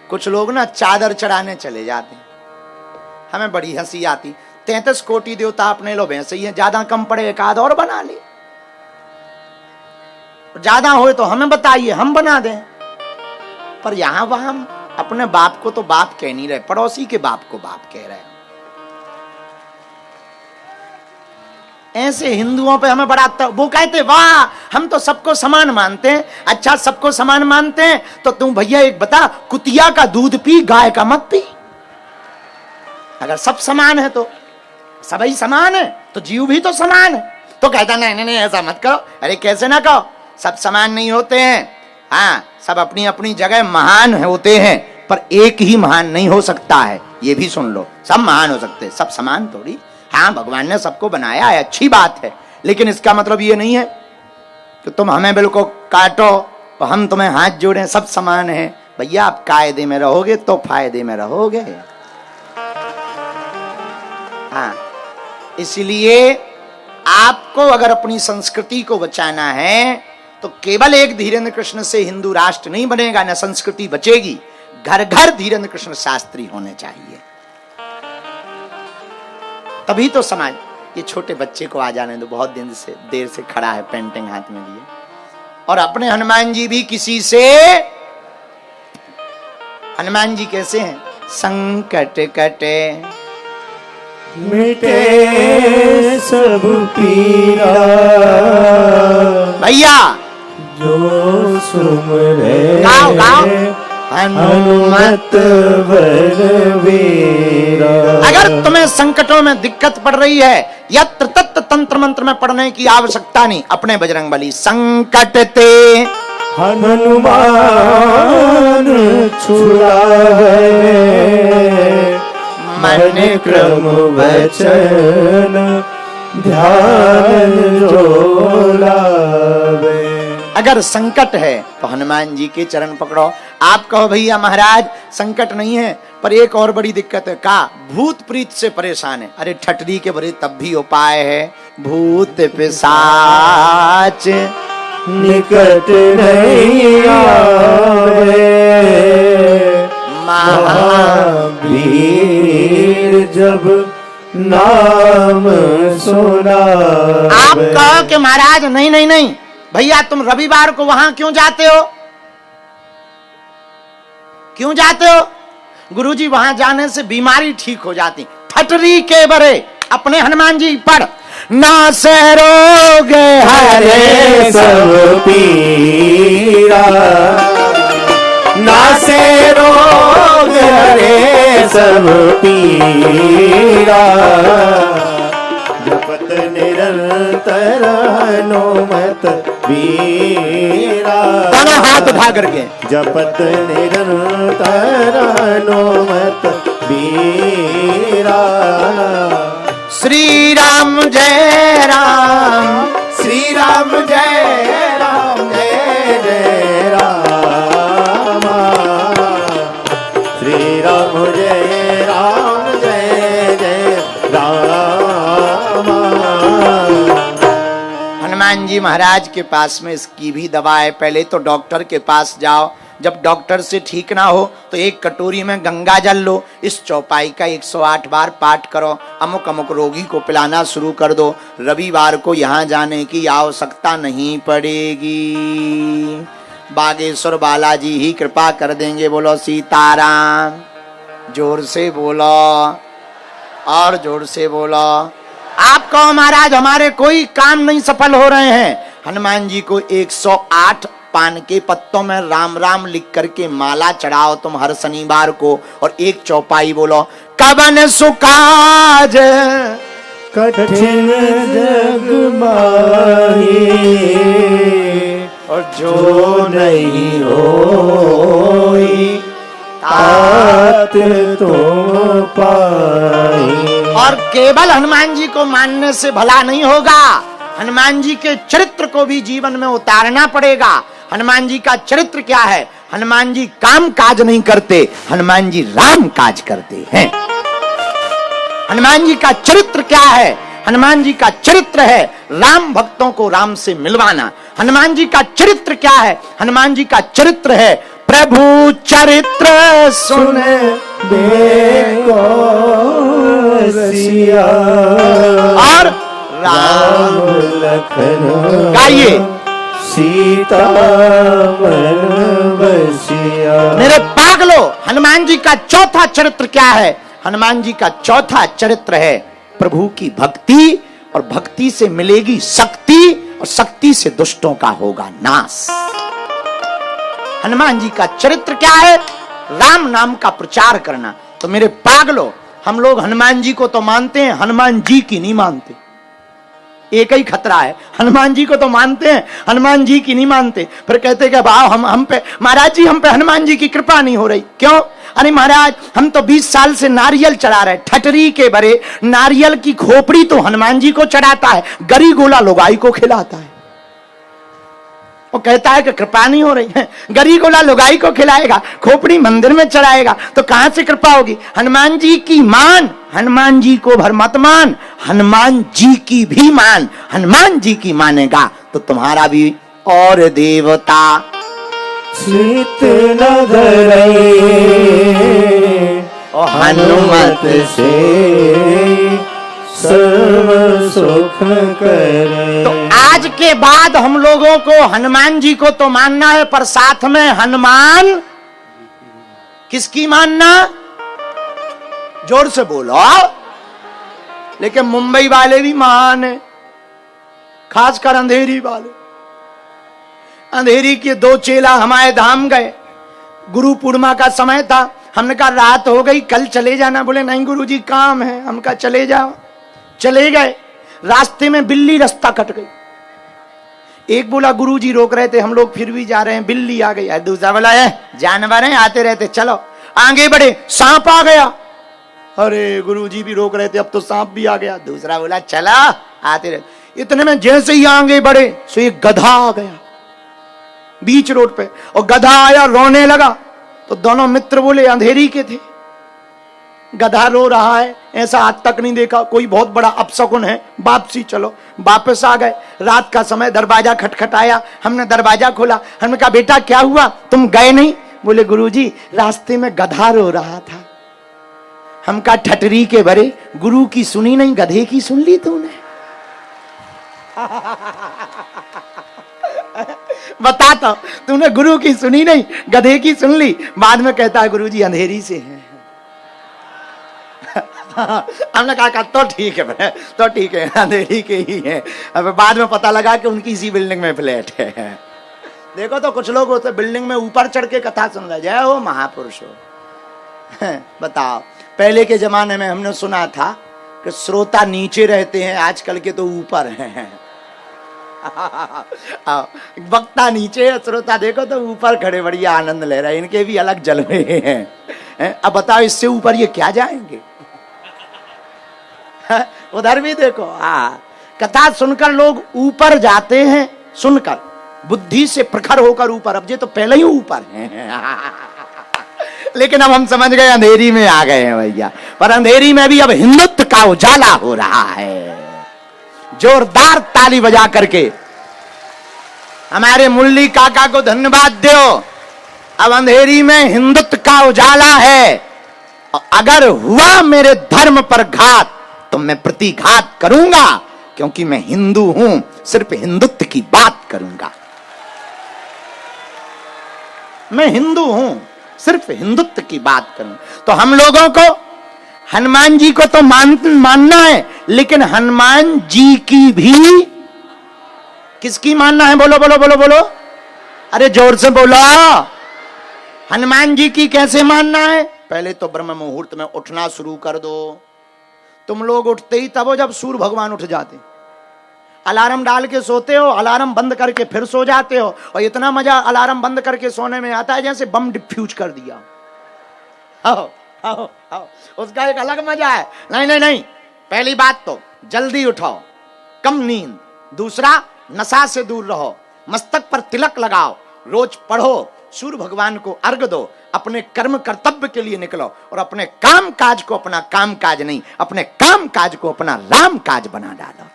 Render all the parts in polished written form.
कुछ लोग ना चादर चढ़ाने चले जाते हैं, हमें बड़ी हंसी आती। 33 कोटि देवता अपने लो वैसे ही है, ज्यादा कम पड़े एक आध और बना ले, ज्यादा हो तो हमें बताइए, हम बना दें। पर यहां वहां हम अपने बाप को तो बाप कह नहीं रहे, पड़ोसी के बाप को बाप कह रहे हैं। ऐसे हिंदुओं पे हमें बड़ा वो कहते वाह हम तो सबको समान मानते हैं। अच्छा सबको समान मानते हैं तो तू भैया एक बता, कुतिया का दूध पी गाय का मत पी। अगर सब समान है तो सभी समान है तो जीव भी तो समान है। तो कहता नहीं नहीं ऐसा मत कहो। अरे कैसे ना कहो, सब समान नहीं होते हैं। हाँ सब अपनी अपनी जगह महान होते हैं, पर एक ही महान नहीं हो सकता है, ये भी सुन लो। सब महान हो सकते हैं, सब समान थोड़ी। हाँ भगवान ने सबको बनाया है, अच्छी बात है, लेकिन इसका मतलब ये नहीं है कि तुम हमें बिल्कुल काटो तो हम तुम्हें हाथ जोड़ें, सब समान है। भैया आप कायदे में रहोगे तो फायदे में रहोगे। हाँ इसलिए आपको अगर अपनी संस्कृति को बचाना है तो केवल एक धीरेन्द्र कृष्ण से हिंदू राष्ट्र नहीं बनेगा, न संस्कृति बचेगी। घर घर धीरेन्द्र कृष्ण शास्त्री होने चाहिए, तभी तो समाज। ये छोटे बच्चे को आ जाने दो, बहुत देर से खड़ा है, पेंटिंग हाथ में लिए। और अपने हनुमान जी भी किसी से, हनुमान जी कैसे हैं? संकट कटे मिटे सब पीरा, भैया जो सुमरे गाओ गाओ हनुमत बलवीरा। अगर तुम्हें संकटों में दिक्कत पड़ रही है, यत्र तत्र तंत्र मंत्र में पढ़ने की आवश्यकता नहीं। अपने बजरंगबली संकट ते हनुमान छुड़ावे, मन क्रम वचन ध्यान जो लावे। अगर संकट है तो हनुमान जी के चरण पकड़ो। आप कहो भैया महाराज संकट नहीं है, पर एक और बड़ी दिक्कत है। का भूत प्रीत से परेशान है। अरे ठटरी के बड़े तब भी उपाय है। भूत पिशाच निकट नहीं आवे, महावीर जब नाम सुना। आप कहो कि महाराज नहीं नहीं नहीं भैया, तुम रविवार को वहां क्यों जाते हो? क्यों जाते हो? गुरुजी वहां जाने से बीमारी ठीक हो जाती। ठटरी के बरे अपने हनुमान जी पढ़। ना से रोग हरे सब पीरा, ना से रोग हरे सब पीरा। जपत निरंतर हनुमत वीरा, दोनों हाथ उठा करके जपत निरंतर हनुमत वीरा। श्री राम जय राम, श्री राम जय राम, जय जय राम। श्री राम जय राम, जय जय राम। हनुमान जी महाराज के पास में इसकी भी दवा है। पहले तो डॉक्टर के पास जाओ, जब डॉक्टर से ठीक ना हो तो एक कटोरी में गंगा जल लो, इस चौपाई का 108 बार पाठ करो, अमुक अमुक रोगी को पिलाना शुरू कर दो। रविवार को यहाँ जाने की आवश्यकता नहीं पड़ेगी। बागेश्वर बालाजी ही कृपा कर देंगे। बोलो सीताराम। जोर से बोलो और जोर से बोलो। आप कहो महाराज हमारे कोई काम नहीं सफल हो रहे हैं। हनुमान जी को 108 पान के पत्तों में राम राम लिख करके माला चढ़ाओ तुम हर शनिवार को, और एक चौपाई बोलो। कवन सुकाज कठिन जग माही, और जो नहीं होई तात तुम पाई। और केवल हनुमान जी को मानने से भला नहीं होगा, हनुमान जी के चरित्र को भी जीवन में उतारना पड़ेगा। हनुमान जी का चरित्र क्या है? हनुमान जी काम काज नहीं करते, हनुमान जी राम काज करते हैं। हनुमान जी का चरित्र क्या है? हनुमान जी का चरित्र है राम भक्तों को राम से मिलवाना। हनुमान जी का चरित्र क्या है? हनुमान जी का चरित्र है प्रभु चरित्र सुन देखो रसिया, और राम लखन गाइए। सीता मन बसिया। मेरे पागलो, हनुमान जी का चौथा चरित्र क्या है? हनुमान जी का चौथा चरित्र है प्रभु की भक्ति, और भक्ति से मिलेगी शक्ति, और शक्ति से दुष्टों का होगा नाश। हनुमान जी का चरित्र क्या है? राम नाम का प्रचार करना। तो मेरे पागलो, हम लोग हनुमान जी को तो मानते हैं, हनुमान जी की नहीं मानते। एक ही खतरा है, हनुमान जी को तो मानते हैं, हनुमान जी की नहीं मानते। फिर कहते कि भाव हम पे महाराज जी, हम पे हनुमान जी की कृपा नहीं हो रही। क्यों? अरे महाराज, हम तो 20 साल से नारियल चढ़ा रहे, ठटरी के बरे नारियल की खोपड़ी तो हनुमान जी को चढ़ाता है, गरी गोला लुगाई को खिलाता है। वो कहता है कि कृपा नहीं हो रही है, गरी गोला लुगाई को खिलाएगा, खोपड़ी मंदिर में चढ़ाएगा, तो कहां से कृपा होगी? हनुमान जी की मान, हनुमान जी को भर मत मान, हनुमान जी की भी मान। हनुमान जी की मानेगा तो तुम्हारा भी और देवता चित न धरई, हनुमत से सर्व सुख करे। तो आज के बाद हम लोगों को हनुमान जी को तो मानना है, पर साथ में हनुमान किसकी मानना? जोर से बोलो। लेकिन मुंबई वाले भी महान है, खासकर अंधेरी वाले। अंधेरी के 2 चेला हमारे धाम गए, गुरु पूर्णिमा का समय था। हमने कहा रात हो गई, कल चले जाना। बोले नहीं गुरुजी काम है। हम कहा चले जाओ। चले गए, रास्ते में बिल्ली रास्ता कट गई। एक बोला गुरुजी रोक रहे थे, हम लोग फिर भी जा रहे हैं, बिल्ली आ गई। दूसरा बोला जानवर हैं आते रहते, चलो। आगे बढ़े, सांप आ गया। अरे गुरुजी भी रोक रहे थे, अब तो सांप भी आ गया। दूसरा बोला चला, आते रहते। इतने में जैसे ही आगे बढ़े सो एक गधा आ गया बीच रोड पे, और गधा आया, रोने लगा। तो दोनों मित्र बोले अंधेरी के थे, गधा रो रहा है, ऐसा आज तक नहीं देखा, कोई बहुत बड़ा अपशकुन है, वापसी चलो। वापस आ गए। रात का समय, दरवाजा खटखटाया, हमने दरवाजा खोला। हमने कहा बेटा क्या हुआ, तुम गए नहीं? बोले गुरुजी रास्ते में गधा रो रहा था। हम कहा ठटरी के भरे, गुरु की सुनी नहीं, गधे की सुन ली तूने। बता तो, तूने गुरु की सुनी नहीं, गधे की सुन ली। बाद में कहता है गुरुजी अंधेरी से है। हमने कहा तो ठीक है, तो ठीक है, अंधेरी के ही है। अब बाद में पता लगा कि उनकी इसी बिल्डिंग में फ्लैट है। देखो तो कुछ लोग होते बिल्डिंग में ऊपर चढ़ के कथा सुन रहे। जय हो महापुरुष हो। बताओ, पहले के जमाने में हमने सुना था कि श्रोता नीचे रहते हैं, आजकल के तो ऊपर हैं। वक्ता नीचे है, श्रोता देखो तो ऊपर खड़े बढ़िया आनंद ले रहे हैं। इनके भी अलग जलवे हैं। अब बताओ इससे ऊपर ये क्या जाएंगे? उधर भी देखो, कथा सुनकर लोग ऊपर जाते हैं, सुनकर बुद्धि से प्रखर होकर ऊपर। अब ये तो पहले ही ऊपर हैं। लेकिन अब हम समझ गए अंधेरी में आ गए हैं भैया। पर अंधेरी में भी अब हिंदुत्व का उजाला हो रहा है। जोरदार ताली बजा करके हमारे मुरली काका को धन्यवाद दो। अब अंधेरी में हिंदुत्व का उजाला है। अगर हुआ मेरे धर्म पर घात तो मैं प्रतिघात करूंगा, क्योंकि मैं हिंदू हूं, सिर्फ हिंदुत्व की बात करूंगा। मैं हिंदू हूं, सिर्फ हिंदुत्व की बात करूं। तो हम लोगों को हनुमान जी को तो मानना है, लेकिन हनुमान जी की भी किसकी मानना है? बोलो बोलो बोलो बोलो, अरे जोर से बोलो। हनुमान जी की कैसे मानना है? पहले तो ब्रह्म मुहूर्त में उठना शुरू कर दो। तुम लोग उठते ही तब हो जब सूर्य भगवान उठ जाते। अलार्म डाल के सोते हो, अलार्म बंद करके फिर सो जाते हो, और इतना मजा अलार्म बंद करके सोने में आता है जैसे बम डिफ्यूज कर दिया। आओ आओ आओ, उसका एक अलग मजा है। नहीं नहीं नहीं, पहली बात तो जल्दी उठो, कम नींद। दूसरा, नशा से दूर रहो, मस्तक पर तिलक लगाओ, रोज पढ़ो, सूर्य भगवान को अर्घ दो, अपने कर्म कर्तव्य के लिए निकलो, और अपने काम काज को अपना काम काज नहीं, अपने काम काज को अपना राम काज बना डालो।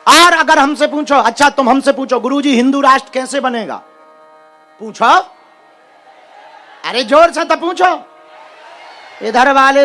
और अगर हमसे पूछो, अच्छा तुम हमसे पूछो गुरुजी हिंदू राष्ट्र कैसे बनेगा, पूछो, अरे जोर से तो पूछो। इधर वाले